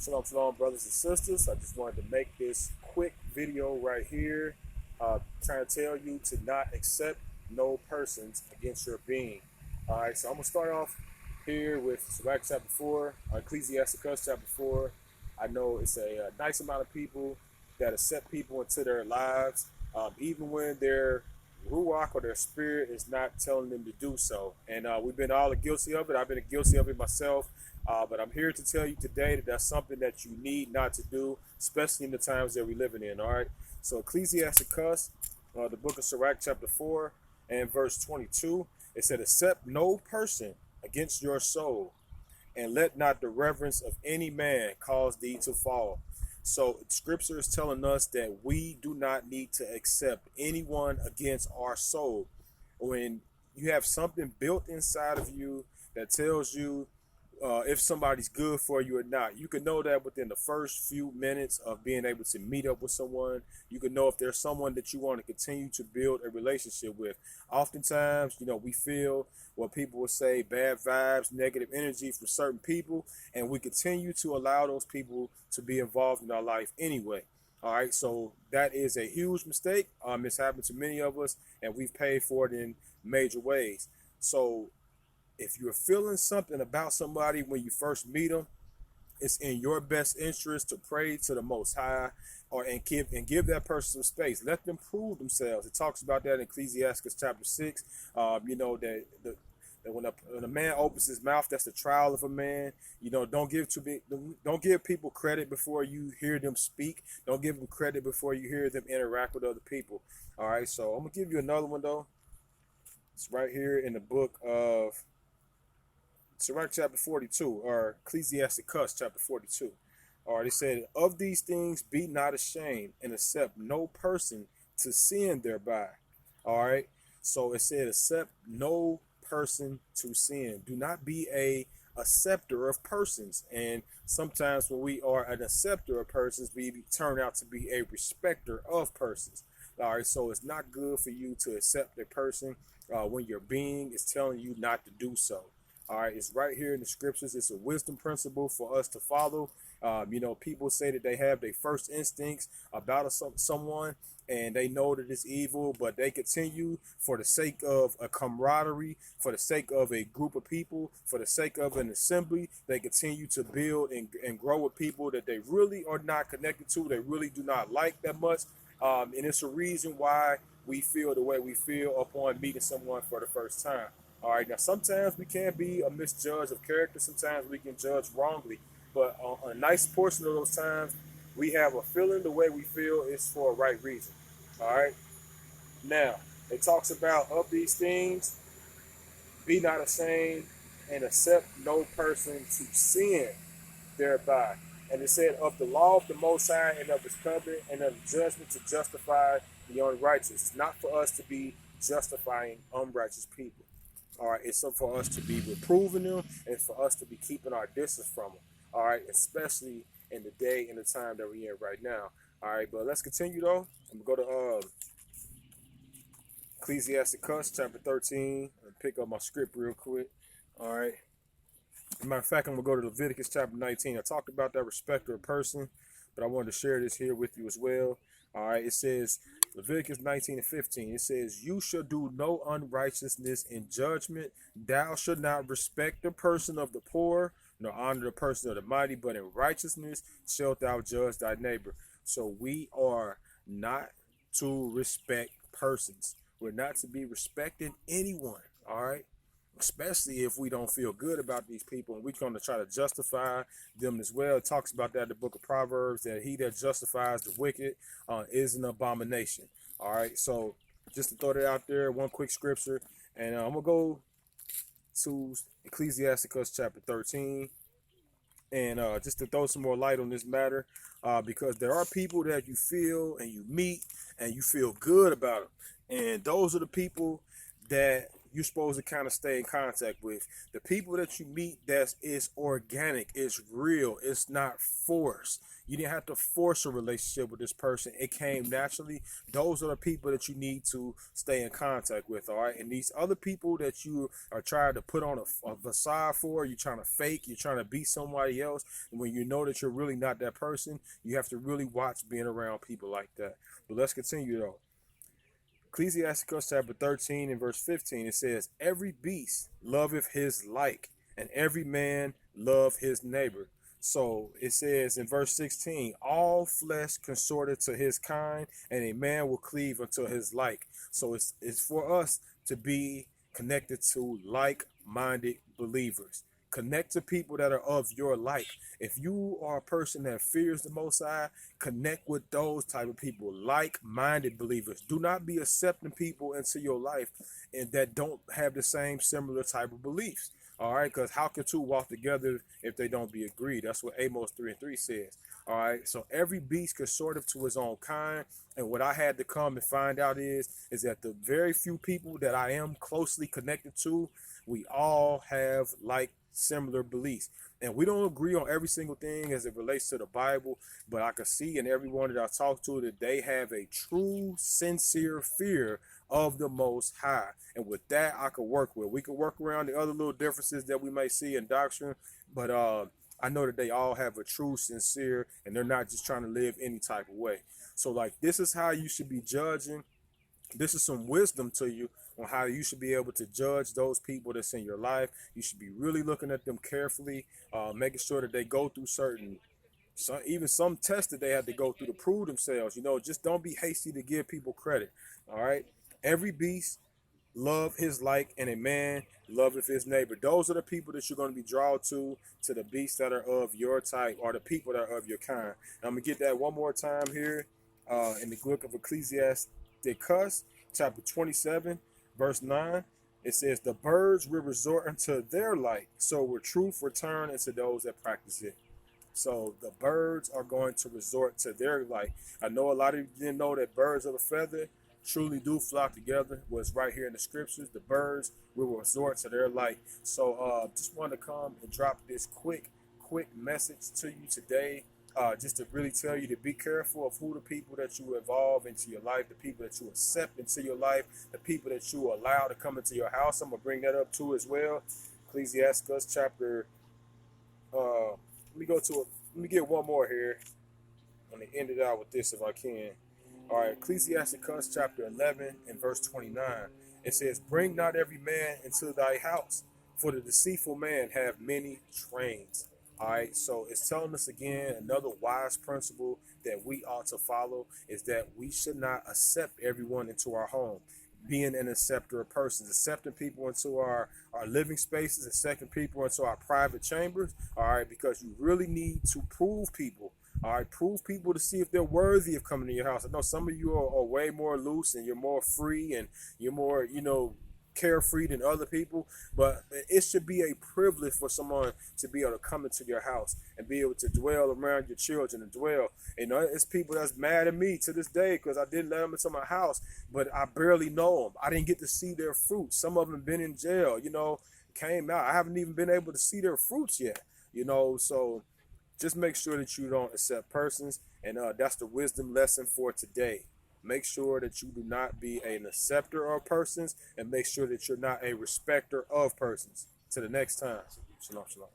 Shalom, shalom, brothers and sisters. I just wanted to make this quick video right here, trying to tell you to not accept no persons against your being. All right, so I'm going to start off here with Sirach chapter 4, Ecclesiasticus chapter 4. I know it's a nice amount of people that accept people into their lives, even when their ruach or their spirit is not telling them to do so. And we've been all guilty of it. I've been guilty of it myself. But I'm here to tell you today that that's something that you need not to do, especially in the times that we're living in, all right? So Ecclesiasticus, the book of Sirach, chapter 4, and verse 22, it said, accept no person against your soul, and let not the reverence of any man cause thee to fall. So scripture is telling us that we do not need to accept anyone against our soul. When you have something built inside of you that tells you if somebody's good for you or not. You can know that within the first few minutes of being able to meet up with someone. You can know if there's someone that you want to continue to build a relationship with. Oftentimes, we feel what people would say, bad vibes, negative energy from certain people, and we continue to allow those people to be involved in our life anyway. All right, so that is a huge mistake. It's happened to many of us, and we've paid for it in major ways. So if you're feeling something about somebody when you first meet them, it's in your best interest to pray to the Most High, and give that person some space. Let them prove themselves. It talks about that in Ecclesiasticus chapter 6. That when a man opens his mouth, that's the trial of a man. Don't give people credit before you hear them speak. Don't give them credit before you hear them interact with other people. All right, so I'm gonna give you another one though. It's right here in the book of Sirach chapter 42, or Ecclesiasticus chapter 42. All right, it said, of these things be not ashamed, and accept no person to sin thereby. All right, so it said, accept no person to sin. Do not be a acceptor of persons. And sometimes when we are an acceptor of persons, we turn out to be a respecter of persons. All right, so it's not good for you to accept a person when your being is telling you not to do so. All right, it's right here in the scriptures. It's a wisdom principle for us to follow. People say that they have their first instincts about someone, and they know that it's evil, but they continue for the sake of a camaraderie, for the sake of a group of people, for the sake of an assembly. They continue to build and grow with people that they really are not connected to, they really do not like that much. And it's a reason why we feel the way we feel upon meeting someone for the first time. All right, now sometimes we can be a misjudge of character. Sometimes we can judge wrongly. But a nice portion of those times, we have a feeling the way we feel is for a right reason. All right. Now, it talks about of these things, be not ashamed, and accept no person to sin thereby. And it said, of the law of the Most High and of his covenant and of the judgment to justify the unrighteous. It's not for us to be justifying unrighteous people. All right, it's for us to be reproving them, and for us to be keeping our distance from them. All right, especially in the day and the time that we're in right now. All right, but let's continue though. I'm gonna go to Ecclesiasticus chapter 13 and pick up my script real quick. All right. As a matter of fact, I'm gonna go to Leviticus chapter 19. I talked about that respect of a person, but I wanted to share this here with you as well. All right, it says, Leviticus 19 and 15, it says, you shall do no unrighteousness in judgment. Thou shalt not respect the person of the poor, nor honor the person of the mighty, but in righteousness shalt thou judge thy neighbor. So we are not to respect persons. We're not to be respecting anyone, all right? Especially if we don't feel good about these people and we're going to try to justify them as well. It talks about that in the book of Proverbs, that he that justifies the wicked is an abomination. All right, so just to throw that out there, one quick scripture, and I'm going to go to Ecclesiasticus chapter 13, and just to throw some more light on this matter, because there are people that you feel and you meet and you feel good about them, and those are the people that you're supposed to kind of stay in contact with. The people that you meet, that is organic, it's real, it's not forced. You didn't have to force a relationship with this person. It came naturally. Those are the people that you need to stay in contact with, all right? And these other people that you are trying to put on a facade for, you're trying to fake, you're trying to be somebody else, and when you know that you're really not that person, you have to really watch being around people like that. But let's continue though. Ecclesiasticus chapter 13 and verse 15, it says, every beast loveth his like, and every man love his neighbor. So it says in verse 16, all flesh consorteth to his kind, and a man will cleave unto his like. So it's for us to be connected to like-minded believers. Connect to people that are of your like. If you are a person that fears the Most High, connect with those type of people, like-minded believers. Do not be accepting people into your life and that don't have the same similar type of beliefs. All right, because how can two walk together if they don't be agreed? That's what Amos 3:3 says. All right, so every beast consorteth to his own kind. And what I had to come and find out is that the very few people that I am closely connected to, we all have like similar beliefs. And we don't agree on every single thing as it relates to the Bible, but I can see in everyone that I talk to that they have a true, sincere fear of the Most High. And with that, I could work with. We could work around the other little differences that we may see in doctrine, but I know that they all have a true, sincere, and they're not just trying to live any type of way. So like, this is how you should be judging. This is some wisdom to you on how you should be able to judge those people that's in your life. You should be really looking at them carefully, making sure that they go through even some tests that they have to go through to prove themselves. You know, just don't be hasty to give people credit. All right. Every beast love his like, and a man loveth his neighbor. Those are the people that you're going to be drawn to the beasts that are of your type, or the people that are of your kind. And I'm going to get that one more time here in the book of Ecclesiasticus, chapter 27, verse 9. It says, the birds will resort unto their like, so will truth return unto those that practice it. So the birds are going to resort to their like. I know a lot of you didn't know that birds of a feather truly do flock together. Was right here in the scriptures. The birds will resort to their like. So just wanted to come and drop this quick message to you today. Just to really tell you to be careful of who the people that you involve into your life, the people that you accept into your life, the people that you allow to come into your house. I'm going to bring that up too as well. Ecclesiasticus chapter, let me get one more here. I'm going to end it out with this if I can. All right, Ecclesiasticus chapter 11 and verse 29. It says, bring not every man into thy house, for the deceitful man have many trains. All right, so it's telling us again, another wise principle that we ought to follow is that we should not accept everyone into our home. Being an acceptor of persons, accepting people into our living spaces, accepting people into our private chambers, all right, because you really need to prove people. All right, prove people to see if they're worthy of coming to your house. I know some of you are way more loose and you're more free and you're more, carefree than other people, but it should be a privilege for someone to be able to come into your house and be able to dwell around your children and dwell. It's people that's mad at me to this day because I didn't let them into my house, but I barely know them. I didn't get to see their fruits. Some of them been in jail, came out. I haven't even been able to see their fruits yet, so just make sure that you don't accept persons, and that's the wisdom lesson for today. Make sure that you do not be an acceptor of persons, and make sure that you're not a respecter of persons. To the next time. Shalom, shalom.